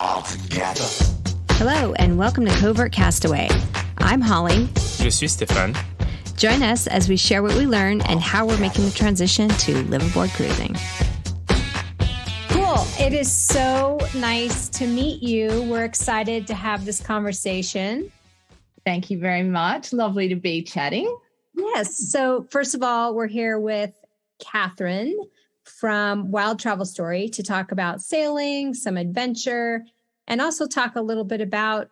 all together. Hello, and welcome to Covert Castaway. I'm Holly. Je suis Stéphane. Join us as we share what we learn and how we're making the transition to liveaboard cruising. Cool. It is so nice to meet you. We're excited to have this conversation. Thank you very much. Lovely to be chatting. Yes. So first of all, we're here with Catherine from Wild Travel Story to talk about sailing, some adventure, and also talk a little bit about,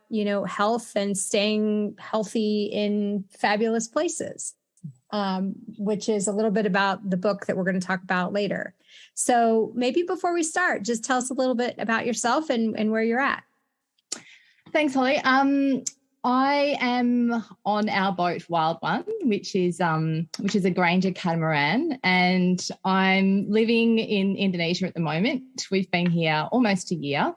health and staying healthy in fabulous places, which is a little bit about the book that we're going to talk about later. So maybe before we start, just tell us a little bit about yourself and where you're at. Thanks, Holly. I am on our boat, Wild One, which is a Granger catamaran, and I'm living in Indonesia at the moment. We've been here almost a year.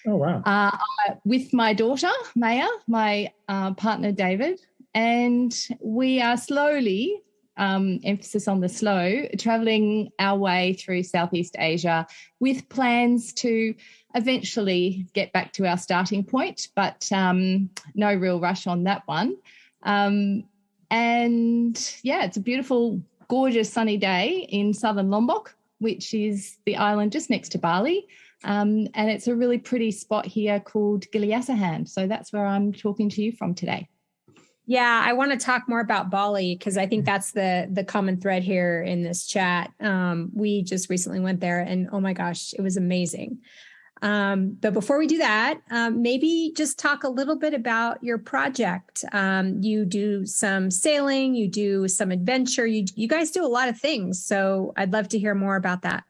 Oh, wow. With my daughter, Maya, my partner, David, and we are slowly, emphasis on the slow, travelling our way through Southeast Asia with plans to eventually get back to our starting point, but no real rush on that one. And yeah, it's a beautiful, gorgeous sunny day in southern Lombok, which is the island just next to Bali. And it's a really pretty spot here called Giliasahan. So that's where I'm talking to you from today. Yeah, I want to talk more about Bali because I think that's the common thread here in this chat. We just recently went there and oh my gosh, it was amazing. But before we do that, maybe just talk a little bit about your project. You do some sailing, you do some adventure, you guys do a lot of things. So I'd love to hear more about that.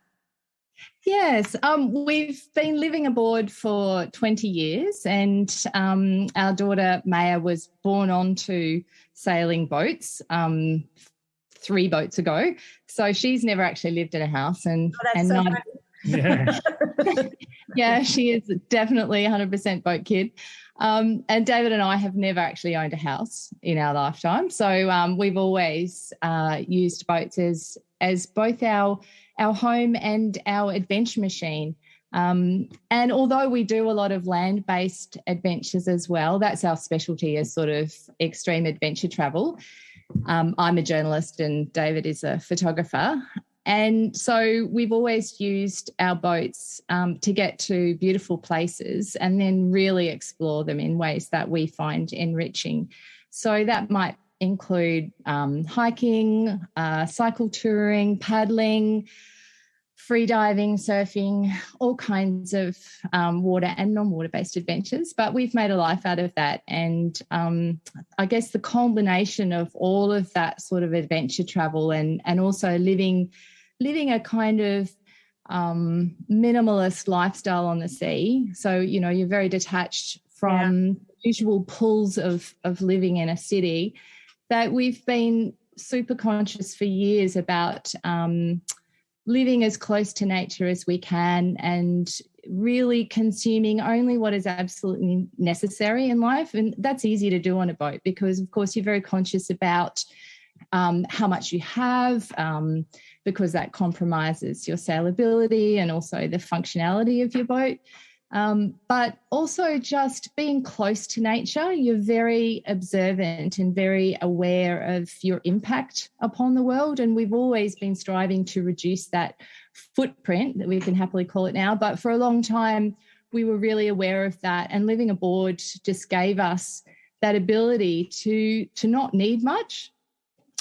Yes, we've been living aboard for 20 years and our daughter Maya was born onto sailing boats 3 boats ago. So she's never actually lived in a house. Yeah, she is definitely 100% boat kid. And David and I have never actually owned a house in our lifetime. So we've always used boats as both our home and our adventure machine. And although we do a lot of land-based adventures as well, that's our specialty as sort of extreme adventure travel. I'm a journalist and David is a photographer. And so we've always used our boats to get to beautiful places and then really explore them in ways that we find enriching. So that might include hiking, cycle touring, paddling, free diving, surfing, all kinds of water and non-water-based adventures. But we've made a life out of that. And I guess the combination of all of that sort of adventure travel and also living a kind of minimalist lifestyle on the sea. So, you're very detached from usual pulls of living in a city, that we've been super conscious for years about living as close to nature as we can and really consuming only what is absolutely necessary in life. And that's easy to do on a boat because, of course, you're very conscious about how much you have, because that compromises your sailability and also the functionality of your boat. But also just being close to nature, you're very observant and very aware of your impact upon the world. And we've always been striving to reduce that footprint, that we can happily call it now. But for a long time, we were really aware of that. And living aboard just gave us that ability to not need much.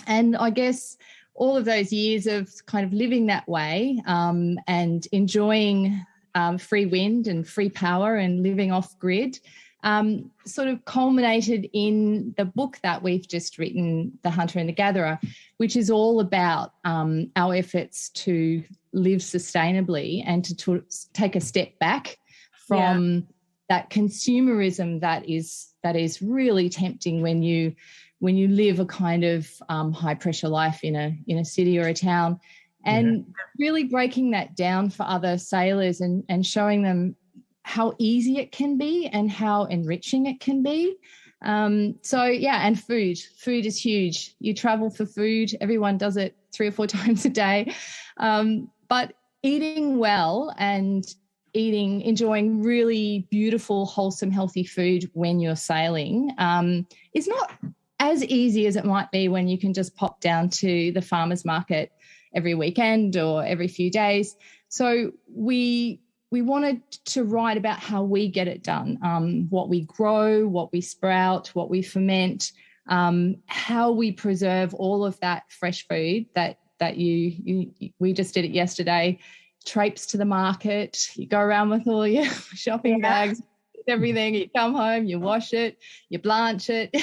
And I guess all of those years of kind of living that way and enjoying free wind and free power and living off grid sort of culminated in the book that we've just written, The Hunter and the Gatherer, which is all about our efforts to live sustainably and to take a step back from that consumerism that is really tempting when you live a kind of high pressure life in a city or a town. And really breaking that down for other sailors and showing them how easy it can be and how enriching it can be. And food is huge. You travel for food. Everyone does it 3 or 4 times a day. But eating well and enjoying really beautiful, wholesome, healthy food when you're sailing is not as easy as it might be when you can just pop down to the farmer's market every weekend or every few days. So we wanted to write about how we get it done, what we grow, what we sprout, what we ferment, how we preserve all of that fresh food that we just did it yesterday. Traipse to the market, you go around with all your shopping bags, everything, you come home, you wash it, you blanch it.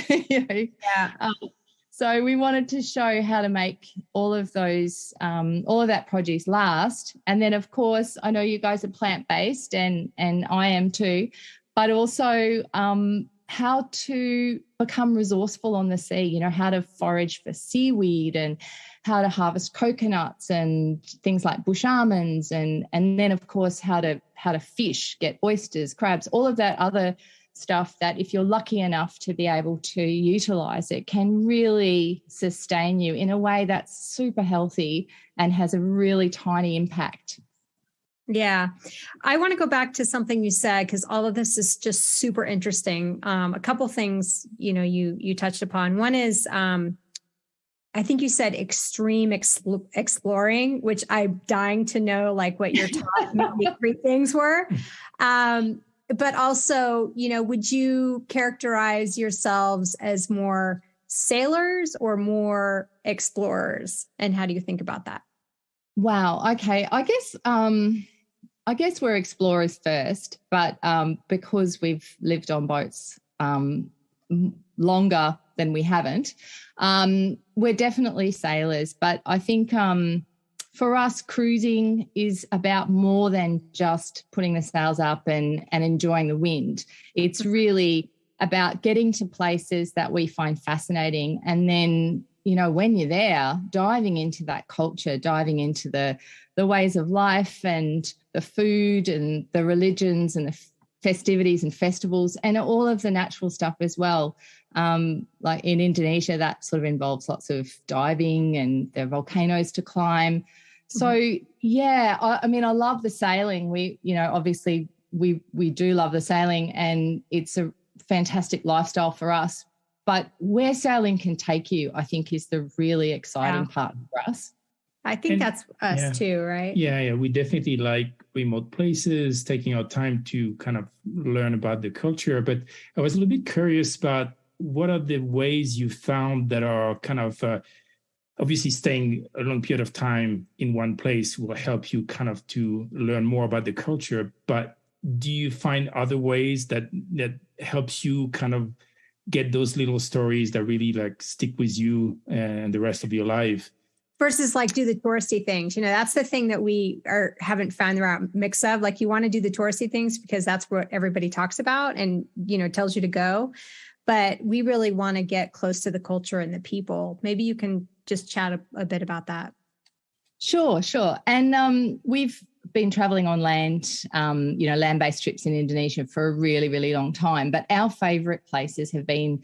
So we wanted to show how to make all of that produce last. And then, of course, I know you guys are plant-based and I am too, but also how to become resourceful on the sea, how to forage for seaweed and how to harvest coconuts and things like bush almonds, and then, of course, how to fish, get oysters, crabs, all of that other stuff that if you're lucky enough to be able to utilize it can really sustain you in a way that's super healthy and has a really tiny impact. Yeah. I want to go back to something you said, because all of this is just super interesting. A couple things, you touched upon. One is, I think you said extreme exploring, which I'm dying to know, like what your top 3 things were. But also, would you characterize yourselves as more sailors or more explorers? And how do you think about that? Wow. Okay. I guess we're explorers first, but because we've lived on boats longer than we haven't, we're definitely sailors. But I think for us, cruising is about more than just putting the sails up and enjoying the wind. It's really about getting to places that we find fascinating, and then, when you're there, diving into that culture, diving into the ways of life and the food and the religions and the festivities and festivals and all of the natural stuff as well. Like in Indonesia, that sort of involves lots of diving and there are volcanoes to climb. So, I love the sailing. We, obviously we do love the sailing, and it's a fantastic lifestyle for us. But where sailing can take you, I think, is the really exciting part for us. I think that's us too, right? Yeah. We definitely like remote places, taking our time to kind of learn about the culture. But I was a little bit curious about what are the ways you found that are kind of obviously staying a long period of time in one place will help you kind of to learn more about the culture. But do you find other ways that helps you kind of get those little stories that really like stick with you and the rest of your life? Versus like do the touristy things. That's the thing that we haven't found the right mix of. Like you want to do the touristy things because that's what everybody talks about and, tells you to go. But we really want to get close to the culture and the people. Maybe you can just chat a bit about that. Sure. And we've been traveling on land, land-based trips in Indonesia for a really, really long time. But our favorite places have been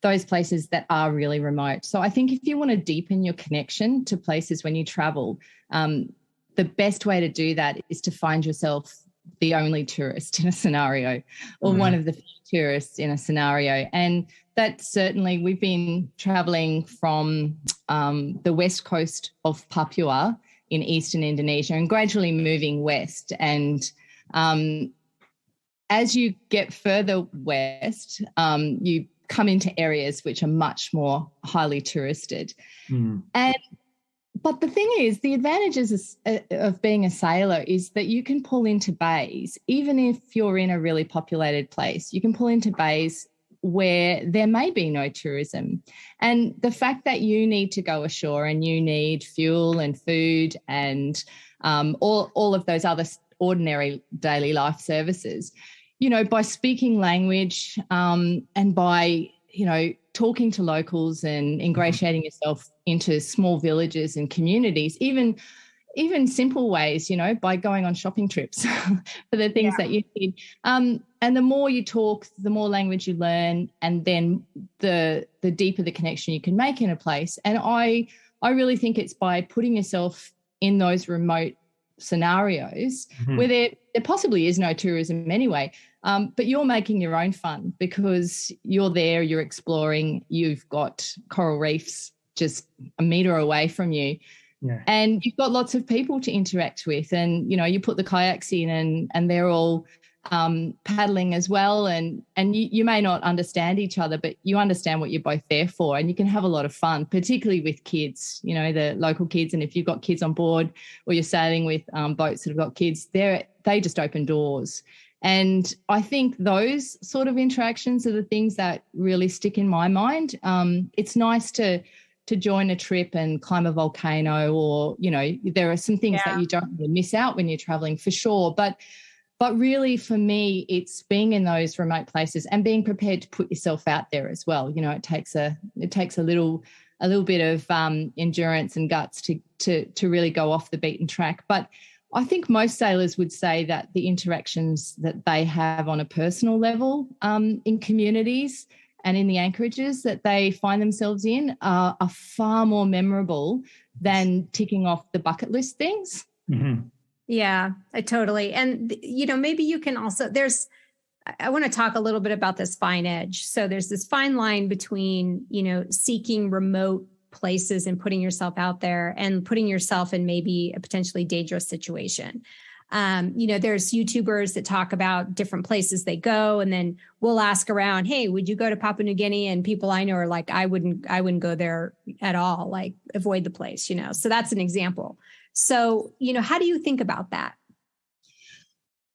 those places that are really remote. So I think if you want to deepen your connection to places when you travel, the best way to do that is to find yourself the only tourist in a scenario or one of the few tourists in a scenario. And that certainly, we've been traveling from the west coast of Papua in eastern Indonesia and gradually moving west. And as you get further west, you come into areas which are much more highly touristed. But the thing is, the advantages of being a sailor is that you can pull into bays, even if you're in a really populated place, you can pull into bays where there may be no tourism. And the fact that you need to go ashore and you need fuel and food and all of those other ordinary daily life services, by speaking language and by, talking to locals and ingratiating yourself into small villages and communities, even simple ways, by going on shopping trips for the things that you need. And the more you talk, the more language you learn, and then the deeper the connection you can make in a place. And I really think it's by putting yourself in those remote scenarios where there possibly is no tourism anyway, but you're making your own fun because you're there, you're exploring, you've got coral reefs just a metre away from you. Yeah. And you've got lots of people to interact with, and you put the kayaks in and they're all paddling as well, and you may not understand each other, but you understand what you're both there for, and you can have a lot of fun, particularly with kids, the local kids. And if you've got kids on board or you're sailing with boats that have got kids, they just open doors. And I think those sort of interactions are the things that really stick in my mind. It's nice to join a trip and climb a volcano, or, there are some things that you don't really miss out when you're traveling, for sure. But really for me, it's being in those remote places and being prepared to put yourself out there as well. It takes a little bit of endurance and guts to really go off the beaten track. But I think most sailors would say that the interactions that they have on a personal level in communities and in the anchorages that they find themselves in are far more memorable than ticking off the bucket list things. Mm-hmm. Yeah, I totally. And, maybe you can also, I want to talk a little bit about this fine edge. So there's this fine line between, seeking remote places and putting yourself out there and putting yourself in maybe a potentially dangerous situation. There's YouTubers that talk about different places they go, and then we'll ask around, hey, would you go to Papua New Guinea? And people I know are like, I wouldn't go there at all, like avoid the place, So that's an example. So, how do you think about that?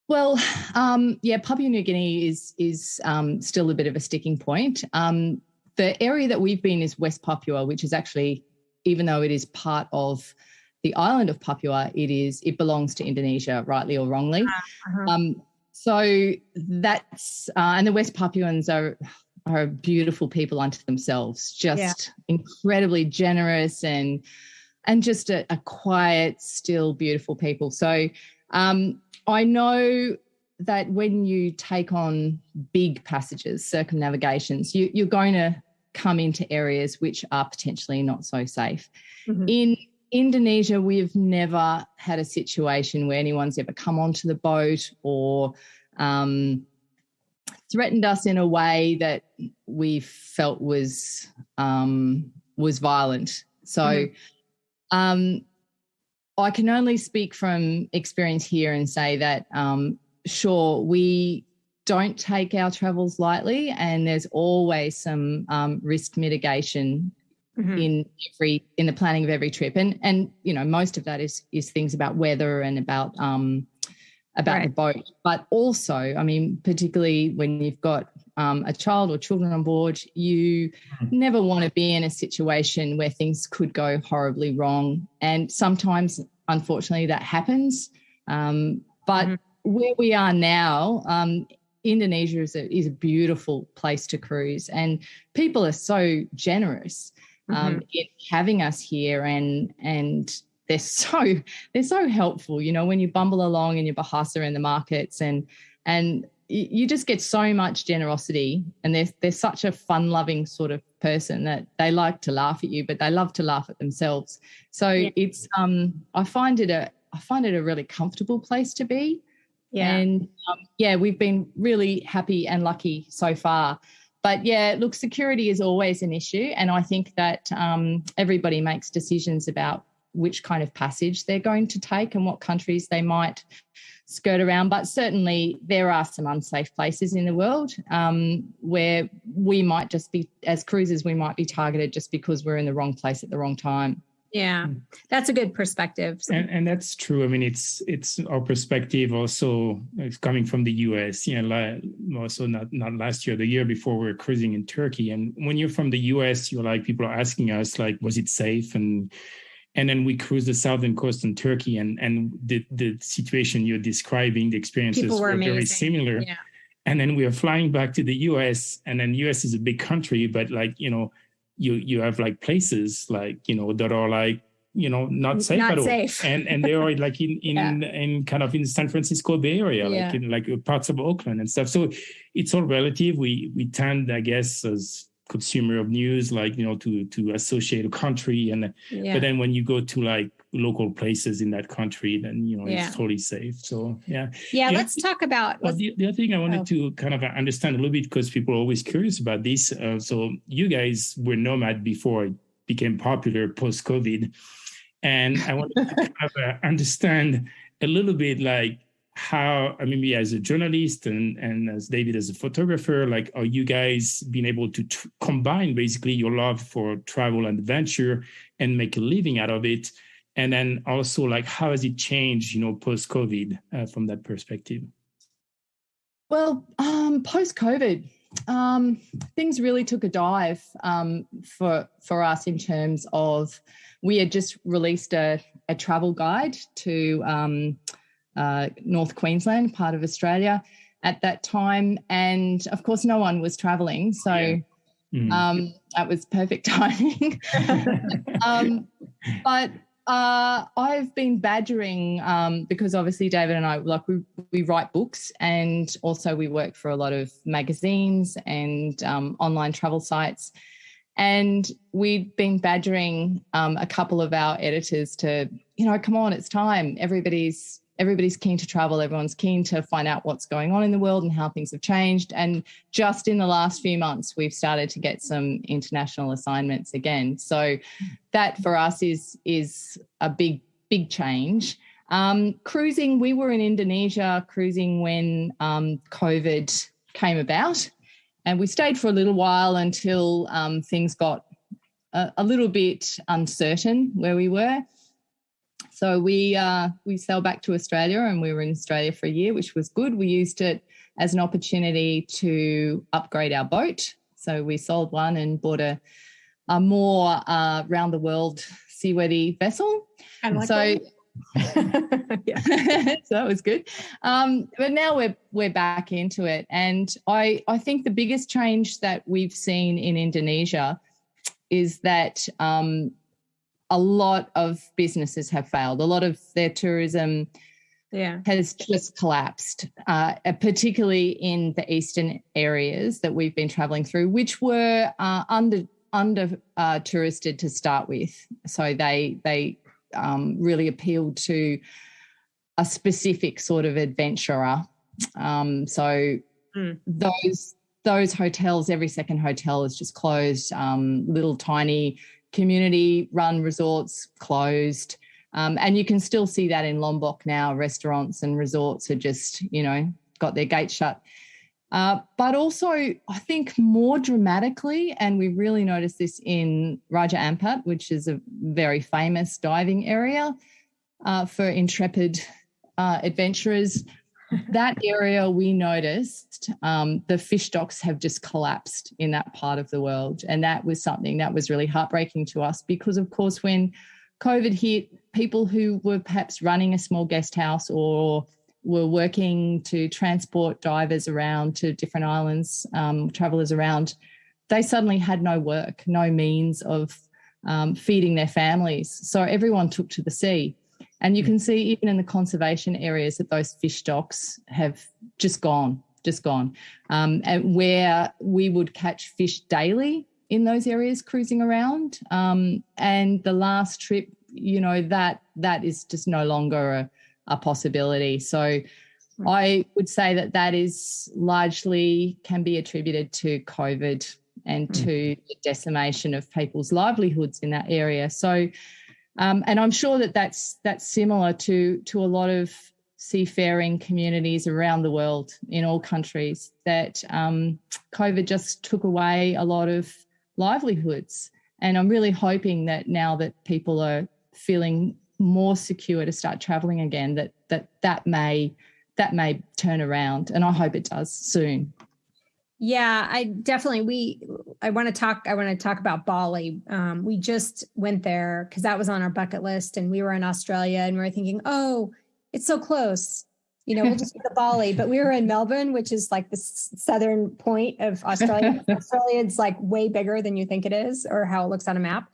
Well, Papua New Guinea is still a bit of a sticking point. The area that we've been is West Papua, which is actually, even though it is part of the island of Papua, it belongs to Indonesia, rightly or wrongly. So that's and the West Papuans are beautiful people unto themselves, just incredibly generous and just a quiet, still beautiful people. So I know that when you take on big passages, circumnavigations, you're going to come into areas which are potentially not so safe. Mm-hmm. In Indonesia, we've never had a situation where anyone's ever come onto the boat or threatened us in a way that we felt was violent. So I can only speak from experience here and say that, sure, we don't take our travels lightly, and there's always some risk mitigation in the planning of every trip, and most of that is things about weather and about the boat, but also, I mean, particularly when you've got a child or children on board, you never want to be in a situation where things could go horribly wrong, and sometimes, unfortunately, that happens. But where we are now, Indonesia is a beautiful place to cruise, and people are so generous in having us here, and they're so helpful. When you bumble along in your bahasa in the markets, and you just get so much generosity, and they're such a fun-loving sort of person that they like to laugh at you, but they love to laugh at themselves. So it's I find it a really comfortable place to be. Yeah. And we've been really happy and lucky so far. But look, security is always an issue, and I think that everybody makes decisions about which kind of passage they're going to take and what countries they might skirt around. But certainly there are some unsafe places in the world where we might just be, as cruisers, we might be targeted just because we're in the wrong place at the wrong time. Yeah, that's a good perspective. And that's true. I mean, it's our perspective also. It's coming from the US, also not last year, the year before, we were cruising in Turkey. And when you're from the US, you're like, people are asking us, like, was it safe? And then we cruised the southern coast in Turkey, and the situation you're describing, the experiences were very similar. Yeah. And then we are flying back to the US, and then US is a big country, but you have like places like, that are like, not safe at all. Safe. And they are like in kind of in San Francisco Bay Area, like in like parts of Oakland and stuff. So it's all relative. We tend, I guess, as consumer of news, like, to associate a country, but then when you go to like local places in that country, then, it's totally safe. So, yeah. Yeah, let's talk about... the other thing I wanted to kind of understand a little bit, because people are always curious about this. So you guys were nomad before it became popular post-COVID. And I wanted to kind of understand a little bit like how, maybe as a journalist and as David as a photographer, like, are you guys being able to combine basically your love for travel and adventure and make a living out of it? And then also, like, how has it changed, post-COVID from that perspective? Well, post-COVID, things really took a dive for us in terms of, we had just released a travel guide to North Queensland, part of Australia at that time. And, of course, no one was travelling. So that was perfect timing. But I've been badgering because obviously David and I, like, we write books, and also we work for a lot of magazines and online travel sites. And we'd been badgering a couple of our editors to, come on, it's time. Everybody's keen to travel. Everyone's keen to find out what's going on in the world and how things have changed. And just in the last few months, we've started to get some international assignments again. So that for us is a big, big change. Cruising, we were in Indonesia cruising when COVID came about. And we stayed for a little while until things got a little bit uncertain where we were. So we sailed back to Australia, and we were in Australia for a year, which was good. We used it as an opportunity to upgrade our boat. So we sold one and bought a more round-the-world seaworthy vessel. Yeah. So that was good. But now we're back into it. And I think the biggest change that we've seen in Indonesia is that a lot of businesses have failed. A lot of their tourism has just collapsed, particularly in the eastern areas that we've been travelling through, which were under touristed to start with. So they really appealed to a specific sort of adventurer. Those hotels, every second hotel is just closed. Little tiny community-run resorts closed. And you can still see that in Lombok now. Restaurants and resorts are just, got their gates shut. But also, I think more dramatically, and we really noticed this in Raja Ampat, which is a very famous diving area for intrepid adventurers. That area, we noticed the fish stocks have just collapsed in that part of the world. And that was something that was really heartbreaking to us because, of course, when COVID hit, people who were perhaps running a small guest house or were working to transport divers around to different islands, travellers around, they suddenly had no work, no means of feeding their families. So everyone took to the sea. And you can see even in the conservation areas that those fish stocks have just gone. And where we would catch fish daily in those areas cruising around. And the last trip, that is just no longer a possibility. So I would say that is largely can be attributed to COVID and to the decimation of people's livelihoods in that area. So, and I'm sure that's similar to a lot of seafaring communities around the world in all countries, that COVID just took away a lot of livelihoods. And I'm really hoping that now that people are feeling more secure to start travelling again, that may turn around, and I hope it does soon. Yeah, I want to talk about Bali. We just went there because that was on our bucket list, and we were in Australia and we were thinking, oh, it's so close. We'll just go to Bali. But we were in Melbourne, which is like the southern point of Australia. Australia's like way bigger than you think it is, or how it looks on a map.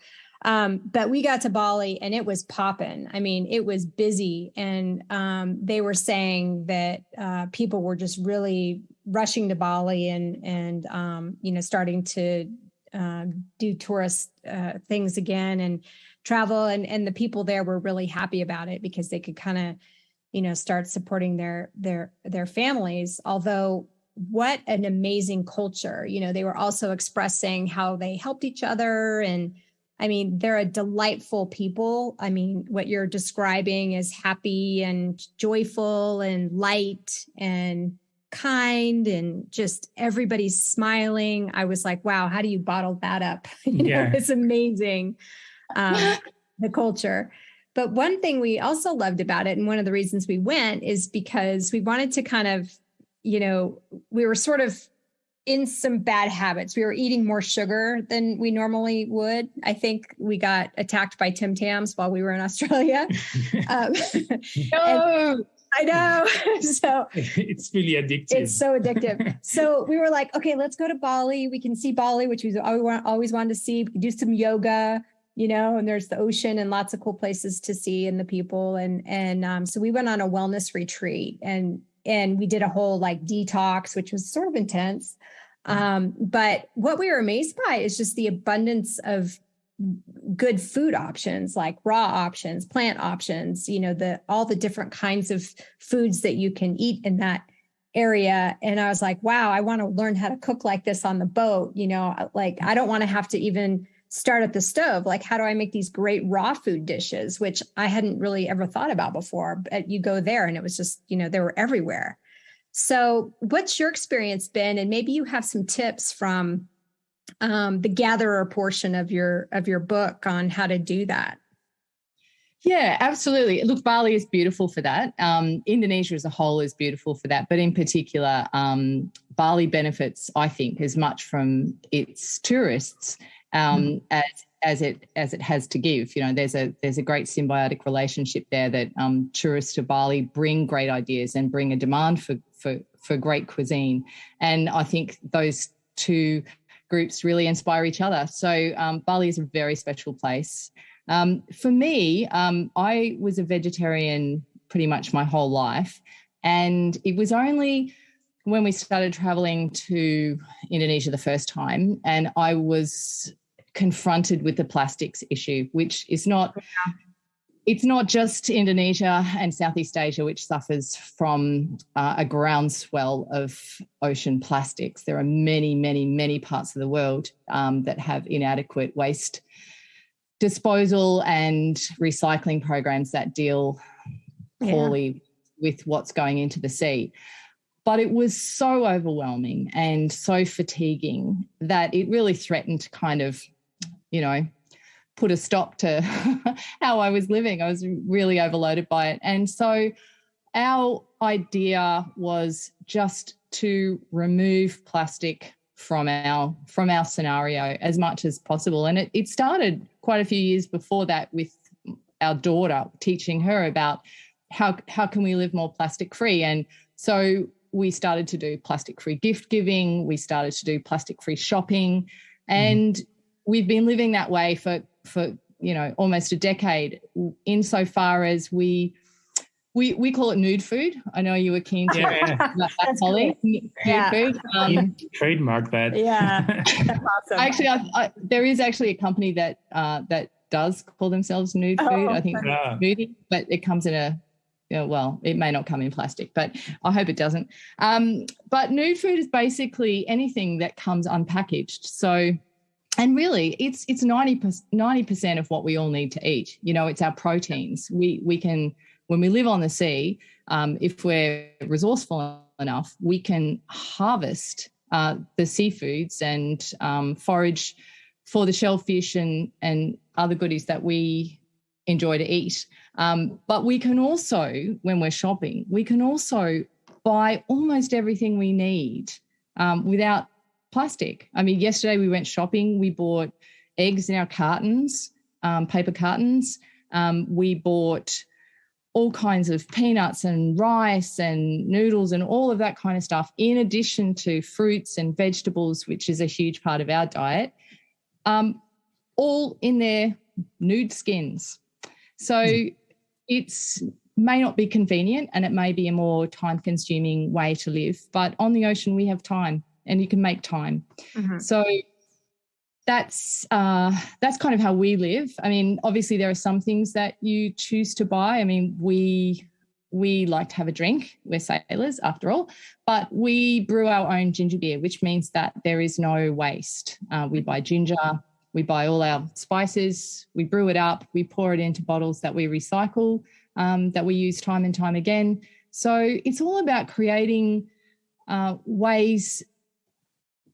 But we got to Bali and it was popping. I mean, it was busy. And they were saying that people were just really rushing to Bali and starting to do tourist things again. And travel, and the people there were really happy about it because they could kind of, start supporting their families. Although what an amazing culture, they were also expressing how they helped each other. And I mean, they're a delightful people. I mean, what you're describing is happy and joyful and light and kind, and just everybody's smiling. I was like, wow, how do you bottle that up? It's amazing, the culture. But one thing we also loved about it, and one of the reasons we went, is because we wanted to kind of, we were sort of in some bad habits. We were eating more sugar than we normally would. I think we got attacked by Tim Tams while we were in Australia. No. I know. So it's really addictive. It's so addictive. So we were like, okay, let's go to Bali. We can see Bali, which we always wanted to see. We can do some yoga, and there's the ocean and lots of cool places to see and the people. And so we went on a wellness retreat, and we did a whole like detox, which was sort of intense. But what we were amazed by is just the abundance of good food options, like raw options, plant options, all the different kinds of foods that you can eat in that area. And I was like, wow, I want to learn how to cook like this on the boat. Like I don't want to have to even start at the stove. Like, how do I make these great raw food dishes, which I hadn't really ever thought about before, but you go there and it was just, they were everywhere. So what's your experience been? And maybe you have some tips from the gatherer portion of your book on how to do that. Yeah, absolutely. Look, Bali is beautiful for that. Indonesia as a whole is beautiful for that. But in particular, Bali benefits, I think, as much from its tourists as it has to give. There's a great symbiotic relationship there that tourists to Bali bring great ideas and bring a demand for great cuisine. And I think those two groups really inspire each other. So Bali is a very special place. For me, I was a vegetarian pretty much my whole life. And it was only when we started traveling to Indonesia the first time and I was confronted with the plastics issue, which is not, it's not just Indonesia and Southeast Asia which suffers from a groundswell of ocean plastics. There are many, many, many parts of the world that have inadequate waste disposal and recycling programs that deal poorly with what's going into the sea. But it was so overwhelming and so fatiguing that it really threatened to kind of, put a stop to how I was living. I was really overloaded by it. And so our idea was just to remove plastic from our scenario as much as possible. And it started quite a few years before that with our daughter, teaching her about how can we live more plastic free. And so we started to do plastic free gift giving. We started to do plastic free shopping. And we've been living that way for almost a decade, insofar as we call it nude food. I know you were keen to that, Holly. Nude food. Trademark that. Yeah, that's awesome. Actually, there is actually a company that does call themselves nude food. I think it's Nudie, but it comes in a it may not come in plastic, but I hope it doesn't. But nude food is basically anything that comes unpackaged. So. And really, it's 90% of what we all need to eat. It's our proteins. We can, when we live on the sea, if we're resourceful enough, we can harvest the seafoods and forage for the shellfish and other goodies that we enjoy to eat. But we can also, when we're shopping, we can also buy almost everything we need without plastic. I mean, yesterday we went shopping. We bought eggs in our cartons, paper cartons. We bought all kinds of peanuts and rice and noodles and all of that kind of stuff, in addition to fruits and vegetables, which is a huge part of our diet, all in their nude skins. So it's may not be convenient and it may be a more time-consuming way to live, but on the ocean we have time. And you can make time. So that's kind of how we live. I mean, obviously there are some things that you choose to buy. I mean, we like to have a drink. We're sailors after all, but we brew our own ginger beer, which means that there is no waste. We buy ginger, we buy all our spices, we brew it up, we pour it into bottles that we recycle, that we use time and time again. So it's all about creating ways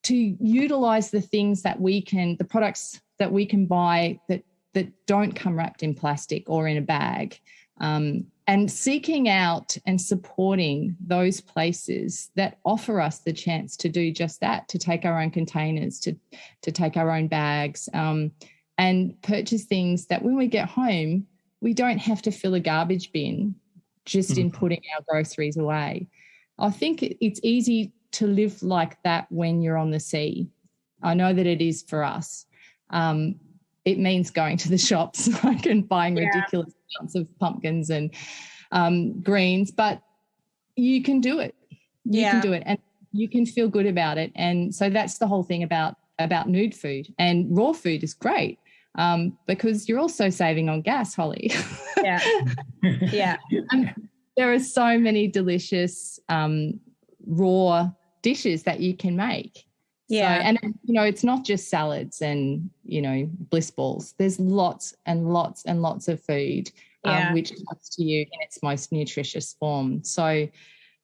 to utilize the things that the products that we can buy that don't come wrapped in plastic or in a bag, and seeking out and supporting those places that offer us the chance to do just that, to take our own containers, to take our own bags, and purchase things that when we get home, we don't have to fill a garbage bin just in putting our groceries away. I think it's easy to live like that when you're on the sea. I know that it is for us. It means going to the shops and buying ridiculous amounts of pumpkins and greens, but you can do it. You can do it, and you can feel good about it. And so that's the whole thing about nude food. And raw food is great because you're also saving on gas, Holly. Yeah. Yeah. And there are so many delicious raw dishes that you can make. Yeah. So, and, it's not just salads and, bliss balls. There's lots and lots and lots of food which comes to you in its most nutritious form. So,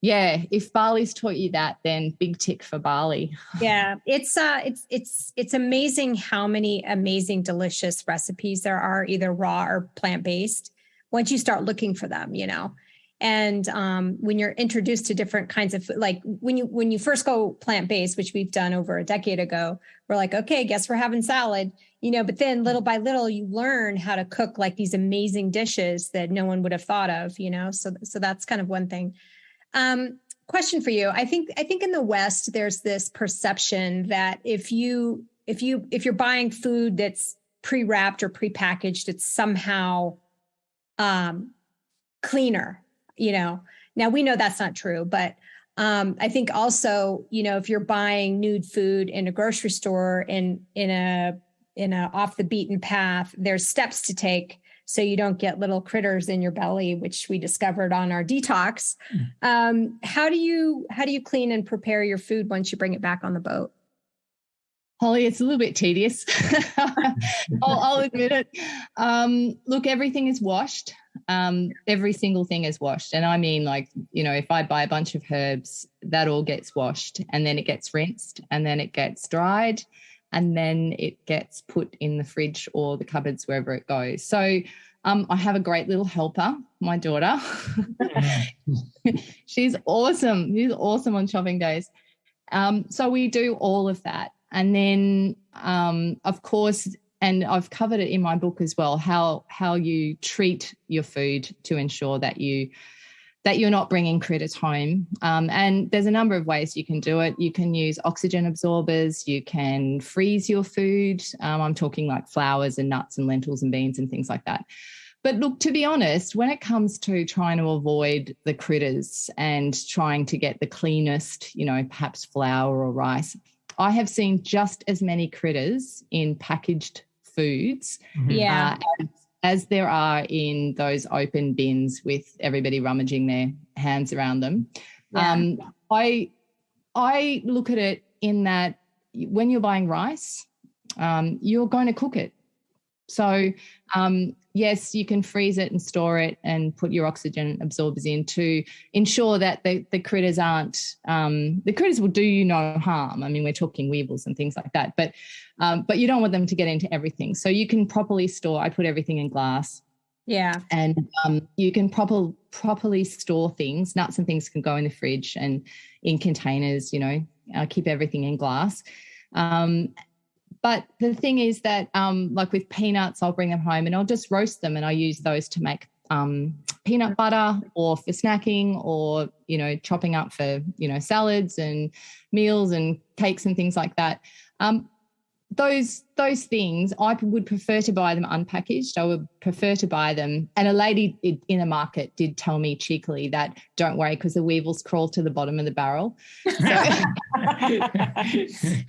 yeah, if Bali's taught you that, then big tick for Bali. Yeah, it's amazing how many amazing, delicious recipes there are, either raw or plant-based, once you start looking for them, And when you're introduced to different kinds of food, like when you first go plant-based, which we've done over a decade ago, we're like, okay, guess we're having salad, but then little by little you learn how to cook like these amazing dishes that no one would have thought of, so that's kind of one thing. Question for you. I think in the West, there's this perception that if you're buying food that's pre-wrapped or pre-packaged, it's somehow cleaner. Now we know that's not true, but I think also, if you're buying nude food in a grocery store in a off the beaten path, there's steps to take so you don't get little critters in your belly, which we discovered on our detox. How do you clean and prepare your food once you bring it back on the boat? Holly, it's a little bit tedious. I'll admit it. Look, everything is washed. Every single thing is washed. And I mean, if I buy a bunch of herbs, that all gets washed and then it gets rinsed and then it gets dried and then it gets put in the fridge or the cupboards, wherever it goes. So I have a great little helper, my daughter. She's awesome. She's awesome on shopping days. So we do all of that. And then, of course, and I've covered it in my book as well, how you treat your food to ensure that you're not bringing critters home. And there's a number of ways you can do it. You can use oxygen absorbers. You can freeze your food. I'm talking like flours and nuts and lentils and beans and things like that. But look, to be honest, when it comes to trying to avoid the critters and trying to get the cleanest, perhaps flour or rice, I have seen just as many critters in packaged foods as there are in those open bins with everybody rummaging their hands around them. Yeah. I look at it in that when you're buying rice, you're going to cook it. So, yes, you can freeze it and store it and put your oxygen absorbers in to ensure that the critters the critters will do you no harm. I mean, we're talking weevils and things like that, but you don't want them to get into everything. So you can properly store. I put everything in glass. Yeah. And you can properly store things. Nuts and things can go in the fridge and in containers, keep everything in glass. But the thing is that, like with peanuts, I'll bring them home and I'll just roast them and I use those to make peanut butter or for snacking or, chopping up for, salads and meals and cakes and things like that. those things, I would prefer to buy them unpackaged. I would prefer to buy them. And a lady in a market did tell me cheekily that don't worry because the weevils crawl to the bottom of the barrel. So.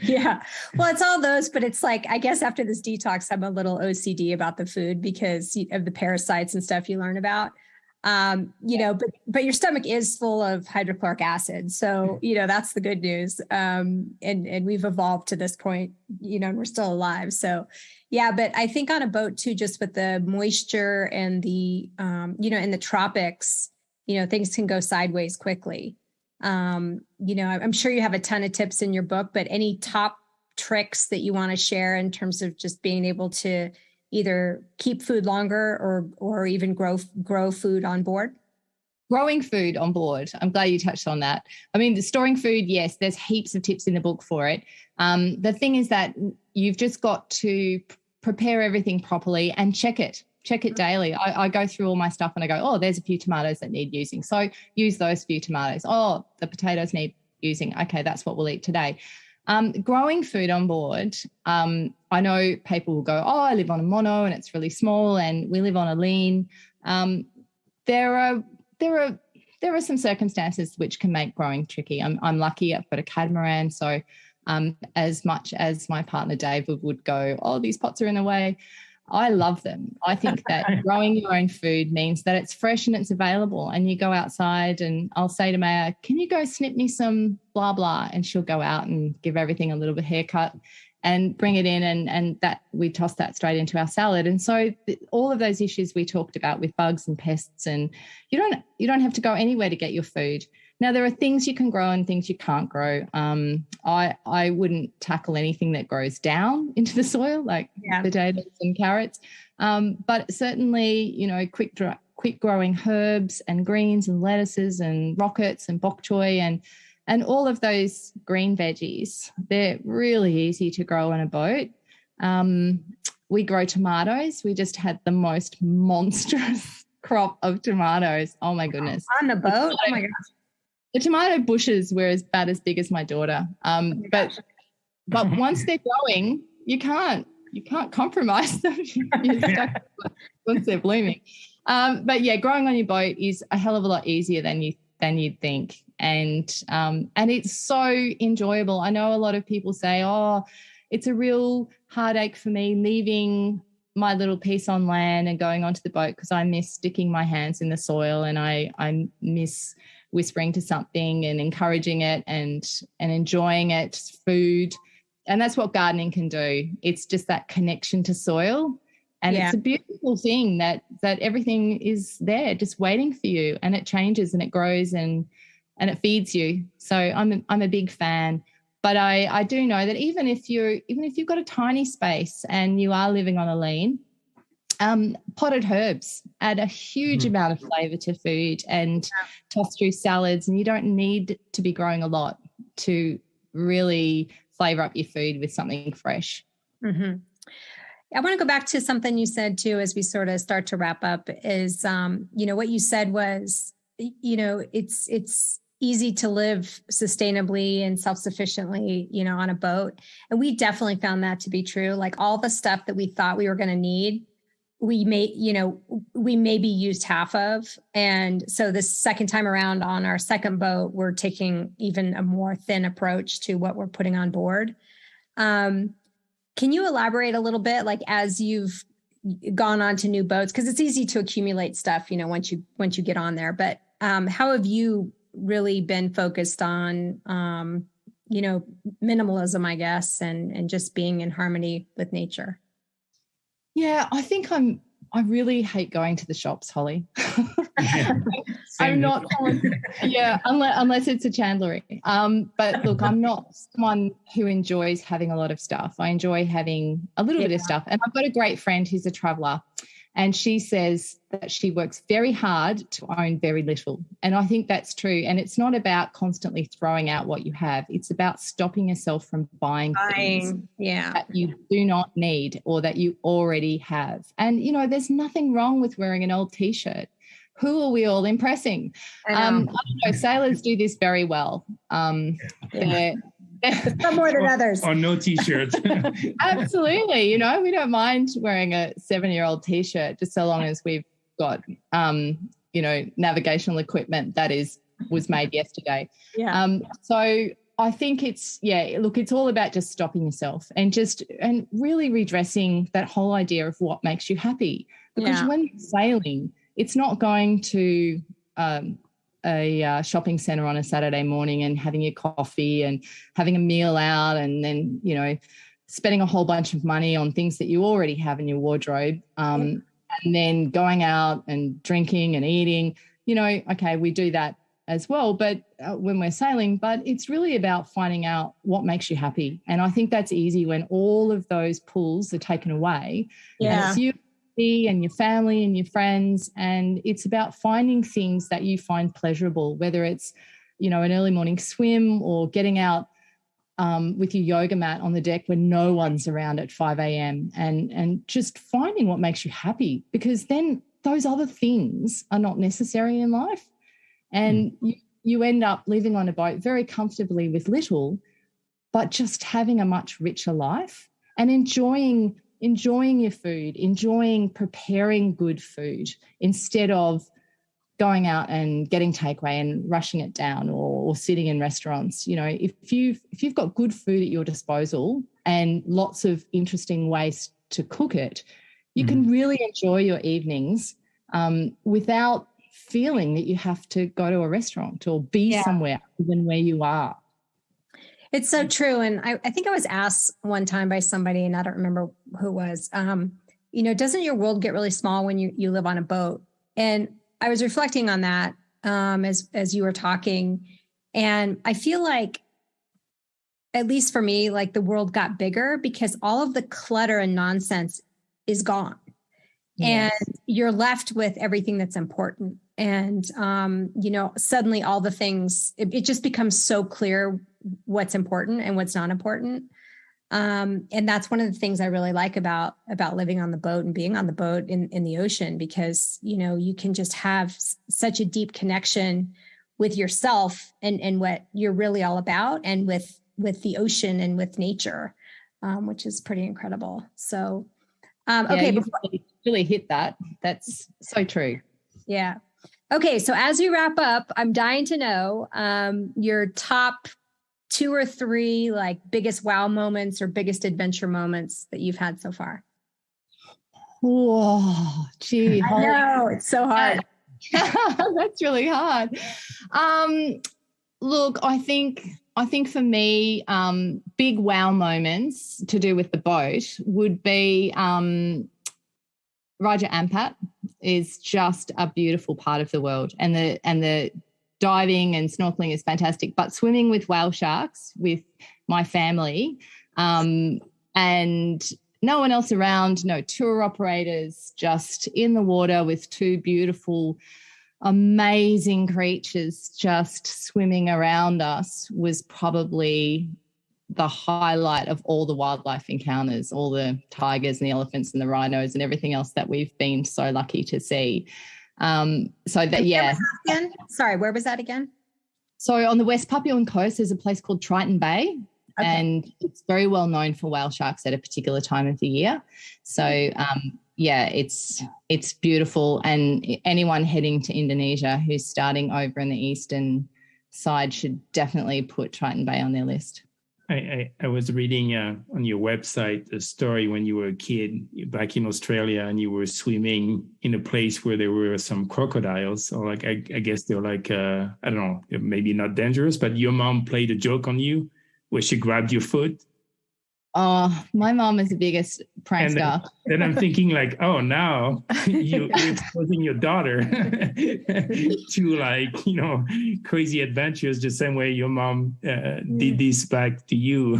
Yeah. Well, it's all those, but it's like, I guess after this detox, I'm a little OCD about the food because of the parasites and stuff you learn about. But your stomach is full of hydrochloric acid. So, that's the good news. And we've evolved to this point, and we're still alive. So, yeah, but I think on a boat too, just with the moisture and the, in the tropics, things can go sideways quickly. I'm sure you have a ton of tips in your book, but any top tricks that you want to share in terms of just being able to either keep food longer or even grow food on board? Growing food on board. I'm glad you touched on that. I mean, the storing food, yes, there's heaps of tips in the book for it. The thing is that you've just got to prepare everything properly and check it daily. I go through all my stuff and I go, oh, there's a few tomatoes that need using. So use those few tomatoes. Oh, the potatoes need using. Okay, that's what we'll eat today. Growing food on board, I know people will go, oh, I live on a mono and it's really small and we live on a lean. There are some circumstances which can make growing tricky. I'm lucky I've got a catamaran, so as much as my partner David would go, oh, these pots are in the way, I love them. I think that growing your own food means that it's fresh and it's available, and you go outside and I'll say to Maya, can you go snip me some blah, blah? And she'll go out and give everything a little bit haircut and bring it in, and that we toss that straight into our salad. And so all of those issues we talked about with bugs and pests, and you don't have to go anywhere to get your food. Now, there are things you can grow and things you can't grow. I wouldn't tackle anything that grows down into the soil, like potatoes and carrots. But certainly, quick growing herbs and greens and lettuces and rockets and bok choy and all of those green veggies, they're really easy to grow on a boat. We grow tomatoes. We just had the most monstrous crop of tomatoes. Oh, my goodness. On the boat? Oh, my gosh. The tomato bushes were about as big as my daughter. But once they're growing, you can't compromise them. You're stuck once they're blooming. But yeah, growing on your boat is a hell of a lot easier than you'd think. And it's so enjoyable. I know a lot of people say, oh, it's a real heartache for me leaving my little piece on land and going onto the boat because I miss sticking my hands in the soil, and I miss whispering to something and encouraging it and enjoying its food. And that's what gardening can do. It's just that connection to soil. And it's a beautiful thing that everything is there just waiting for you, and it changes and it grows and it feeds you. So I'm a big fan. But I do know that even if you've got a tiny space and you are living on a lean, potted herbs add a huge amount of flavour to food and toss through salads, and you don't need to be growing a lot to really flavour up your food with something fresh. Mm-hmm. I want to go back to something you said too as we sort of start to wrap up is, what you said was, it's easy to live sustainably and self-sufficiently, on a boat. And we definitely found that to be true. Like all the stuff that we thought we were going to need, we maybe used half of. And so this second time around on our second boat, we're taking even a more thin approach to what we're putting on board. Can you elaborate a little bit, like as you've gone on to new boats, because it's easy to accumulate stuff, once you get on there, but how have you really been focused on, minimalism, I guess, and just being in harmony with nature? Yeah, I think I really hate going to the shops, Holly. I'm not, unless it's a chandlery. But look, I'm not someone who enjoys having a lot of stuff. I enjoy having a little bit of stuff. And I've got a great friend who's a traveler, and she says that she works very hard to own very little. And I think that's true. And it's not about constantly throwing out what you have. It's about stopping yourself from buying things that you do not need or that you already have. And, there's nothing wrong with wearing an old T-shirt. Who are we all impressing? I don't know. Sailors do this very well. Some more than others. Or no T-shirts. Absolutely. You know, we don't mind wearing a 7-year-old T-shirt just so long as we've got, you know, navigational equipment that was made yesterday. Yeah. So I think it's all about just stopping yourself and really redressing that whole idea of what makes you happy. Because when you're sailing, it's not going to a shopping centre on a Saturday morning and having your coffee and having a meal out and then, you know, spending a whole bunch of money on things that you already have in your wardrobe, and then going out and drinking and eating. You know, okay, we do that as well, but when we're sailing, but it's really about finding out what makes you happy. And I think that's easy when all of those pulls are taken away. Yeah. It's you and your family and your friends, and it's about finding things that you find pleasurable, whether it's, you know, an early morning swim or getting out with your yoga mat on the deck when no one's around at 5 a.m. and just finding what makes you happy, because then those other things are not necessary in life. And you end up living on a boat very comfortably with little, but just having a much richer life and enjoying your food, enjoying preparing good food instead of going out and getting takeaway and rushing it down or sitting in restaurants. You know, if you've got good food at your disposal and lots of interesting ways to cook it, you can really enjoy your evenings without feeling that you have to go to a restaurant or be somewhere even where you are. It's so true. And I think I was asked one time by somebody, and I don't remember who it was, you know, doesn't your world get really small when you live on a boat? And I was reflecting on that as you were talking. And I feel like, at least for me, like the world got bigger because all of the clutter and nonsense is gone. Yes. And you're left with everything that's important. And, you know, suddenly all the things, it just becomes so clear what's important and what's not important. And that's one of the things I really like about living on the boat and being on the boat in the ocean, because, you know, you can just have such a deep connection with yourself and what you're really all about, and with the ocean and with nature, which is pretty incredible. So, okay. You really hit that. That's so true. Yeah. Okay. So as we wrap up, I'm dying to know your top 2 or 3 like biggest wow moments or biggest adventure moments that you've had so far. Whoa, gee. I know, it's so hard. That's really hard. Look, I think for me, big wow moments to do with the boat would be Raja Ampat is just a beautiful part of the world, and the diving and snorkeling is fantastic, but swimming with whale sharks with my family, and no one else around, no tour operators, just in the water with 2 beautiful, amazing creatures just swimming around us, was probably the highlight of all the wildlife encounters, all the tigers and the elephants and the rhinos and everything else that we've been so lucky to see. So that, yeah. Sorry, where was that again? So on the West Papuan coast, there's a place called Triton Bay, and it's very well known for whale sharks at a particular time of the year. So, yeah, it's beautiful, and anyone heading to Indonesia who's starting over in the eastern side should definitely put Triton Bay on their list. I was reading on your website a story when you were a kid back in Australia, and you were swimming in a place where there were some crocodiles, or like I guess they're like I don't know, maybe not dangerous, but your mom played a joke on you where she grabbed your foot. Oh, my mom is the biggest prankster. Then I'm thinking like, oh, now you're exposing your daughter to, like, you know, crazy adventures the same way your mom did this back to you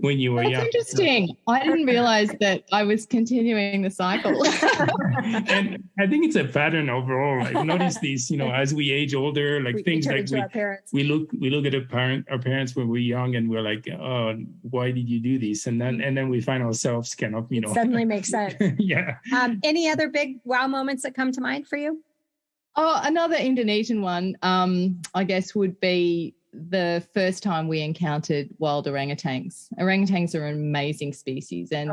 when you were young. That's interesting. I didn't realize that I was continuing the cycle. And I think it's a pattern overall. I've noticed this, you know, as we age older, like things like we look at our parents when we're young, and we're like, oh, why did you do this? And then we find ourselves kind of, you know, suddenly makes sense. Yeah. Any other big wow moments that come to mind for you? Oh, another Indonesian one, I guess, would be the first time we encountered wild orangutans. Orangutans are an amazing species, and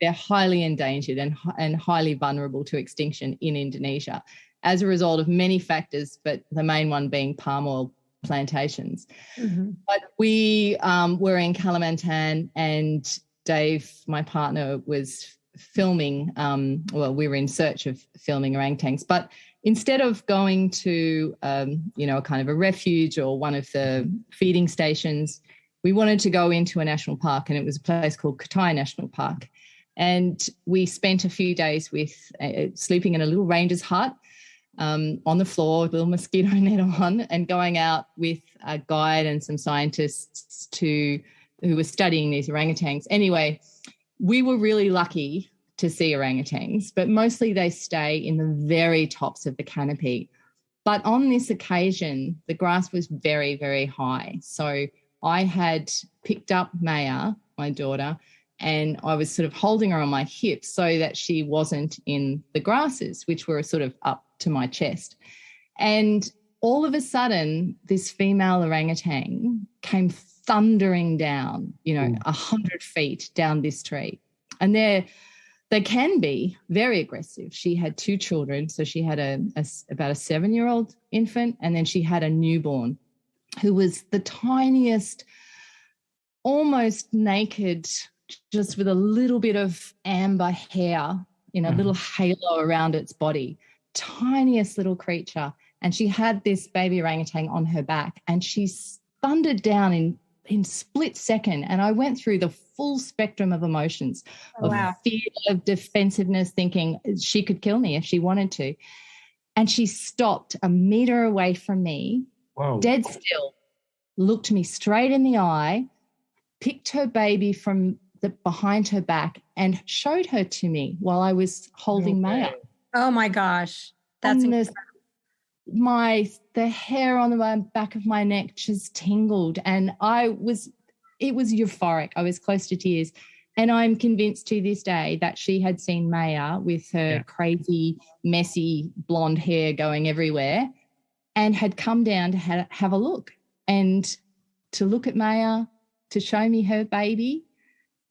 they're highly endangered and highly vulnerable to extinction in Indonesia as a result of many factors, but the main one being palm oil plantations. Mm-hmm. But we were in Kalimantan, and Dave, my partner, was filming. We were in search of filming orangutans, but instead of going to, a kind of a refuge or one of the feeding stations, we wanted to go into a national park, and it was a place called Kutai National Park. And we spent a few days with sleeping in a little ranger's hut on the floor with a little mosquito net on, and going out with a guide and some scientists who were studying these orangutans. Anyway, we were really lucky to see orangutans, but mostly they stay in the very tops of the canopy. But on this occasion, the grass was very, very high. So I had picked up Maya, my daughter, and I was sort of holding her on my hips so that she wasn't in the grasses, which were sort of up to my chest. And all of a sudden, this female orangutan came thundering down, 100 feet down this tree. And they can be very aggressive. She had 2 children. So she had about a 7-year-old infant, and then she had a newborn who was the tiniest, almost naked, just with a little bit of amber hair in a little halo around its body. Tiniest little creature. And she had this baby orangutan on her back, and she thundered down in split second. And I went through the full spectrum of emotions of fear, of defensiveness, thinking she could kill me if she wanted to. And she stopped a meter away from me, dead still, looked me straight in the eye, picked her baby from behind her back, and showed her to me while I was holding Maya. Oh my gosh, that's incredible. The hair on the back of my neck just tingled, and it was euphoric. I was close to tears. And I'm convinced to this day that she had seen Maya with her crazy, messy blonde hair going everywhere, and had come down to have a look, and to look at Maya, to show me her baby.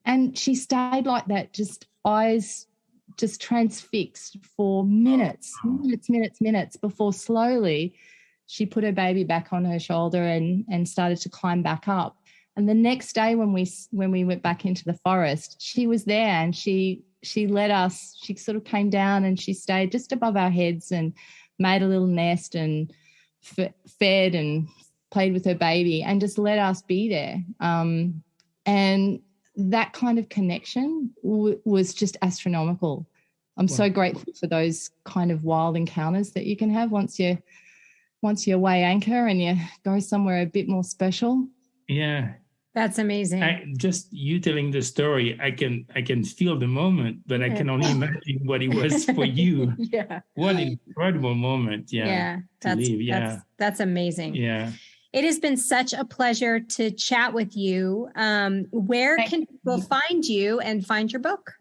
And she stayed like that, just eyes just transfixed for minutes before slowly she put her baby back on her shoulder and started to climb back up. And the next day when we went back into the forest, she was there, and she let us, she sort of came down and she stayed just above our heads and made a little nest and fed and played with her baby and just let us be there. And that kind of connection was just astronomical. I'm so grateful for those kind of wild encounters that you can have once you weigh anchor and you go somewhere a bit more special. Yeah. That's amazing. Just you telling the story, I can feel the moment, but I can only imagine what it was for you. Yeah. What an incredible moment. Yeah. That's amazing. Yeah. It has been such a pleasure to chat with you. Where can people find you and find your book?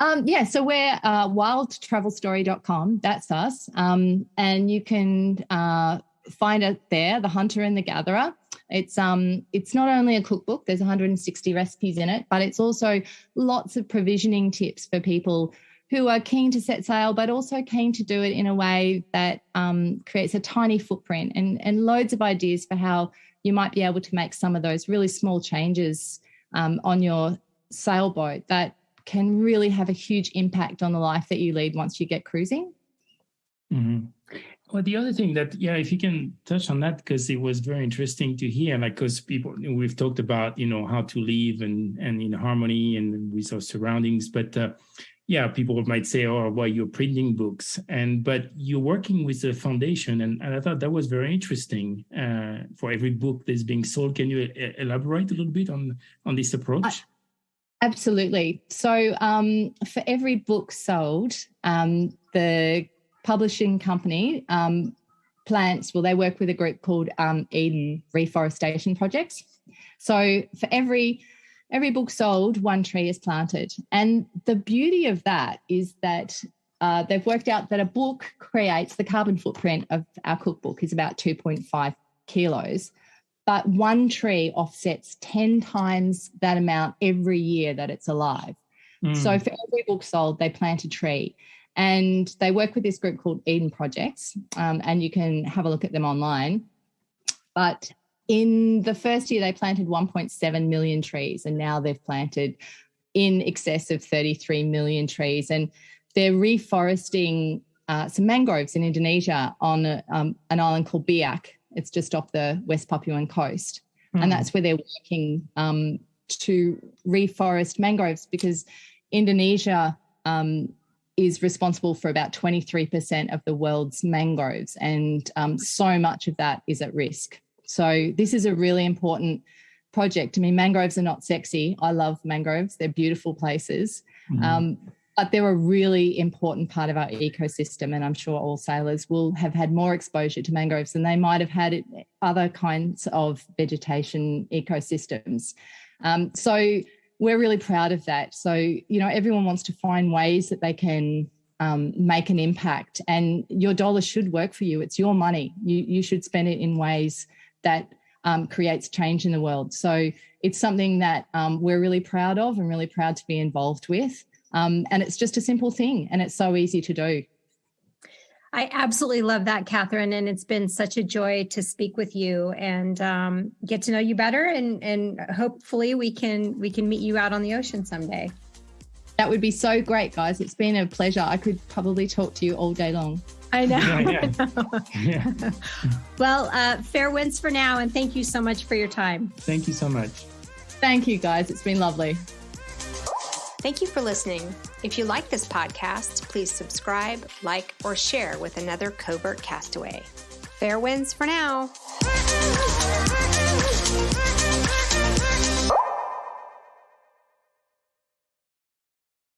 So we're wildtravelstory.com. That's us. And you can find it there, The Hunter and the Gatherer. It's not only a cookbook, there's 160 recipes in it, but it's also lots of provisioning tips for people who are keen to set sail, but also keen to do it in a way that creates a tiny footprint, and loads of ideas for how you might be able to make some of those really small changes on your sailboat that can really have a huge impact on the life that you lead once you get cruising. Mm-hmm. Well, the other thing that, if you can touch on that, because it was very interesting to hear, because we've talked about, how to live and in harmony and with our surroundings, but people might say, you're printing books, but you're working with a foundation, and I thought that was very interesting for every book that's being sold. Can you elaborate a little bit on this approach? Absolutely. So for every book sold, the publishing company they work with a group called Eden Reforestation Projects. So for every book sold, 1 tree is planted. And the beauty of that is that they've worked out that a book creates, the carbon footprint of our cookbook is about 2.5 kilos, but one tree offsets 10 times that amount every year that it's alive. So for every book sold, they plant a tree. And they work with this group called Eden Projects, and you can have a look at them online. But in the first year, they planted 1.7 million trees, and now they've planted in excess of 33 million trees. And they're reforesting some mangroves in Indonesia on an island called Biak. It's just off the West Papuan coast. And that's where they're working to reforest mangroves, because Indonesia is responsible for about 23% of the world's mangroves, and so much of that is at risk. So this is a really important project. I mean, mangroves are not sexy. I love mangroves. They're beautiful places. But they're a really important part of our ecosystem, and I'm sure all sailors will have had more exposure to mangroves than they might have had in other kinds of vegetation ecosystems. So we're really proud of that. So, everyone wants to find ways that they can make an impact, and your dollar should work for you. It's your money. You should spend it in ways that creates change in the world. So it's something that we're really proud of and really proud to be involved with. And it's just a simple thing, and it's so easy to do. I absolutely love that, Catherine. And it's been such a joy to speak with you and get to know you better. And hopefully we can meet you out on the ocean someday. That would be so great, guys. It's been a pleasure. I could probably talk to you all day long. I know. Yeah. I know. Well, fair winds for now. And thank you so much for your time. Thank you so much. Thank you, guys. It's been lovely. Thank you for listening. If you like this podcast, please subscribe, like, or share with another Covert Castaway. Fair winds for now.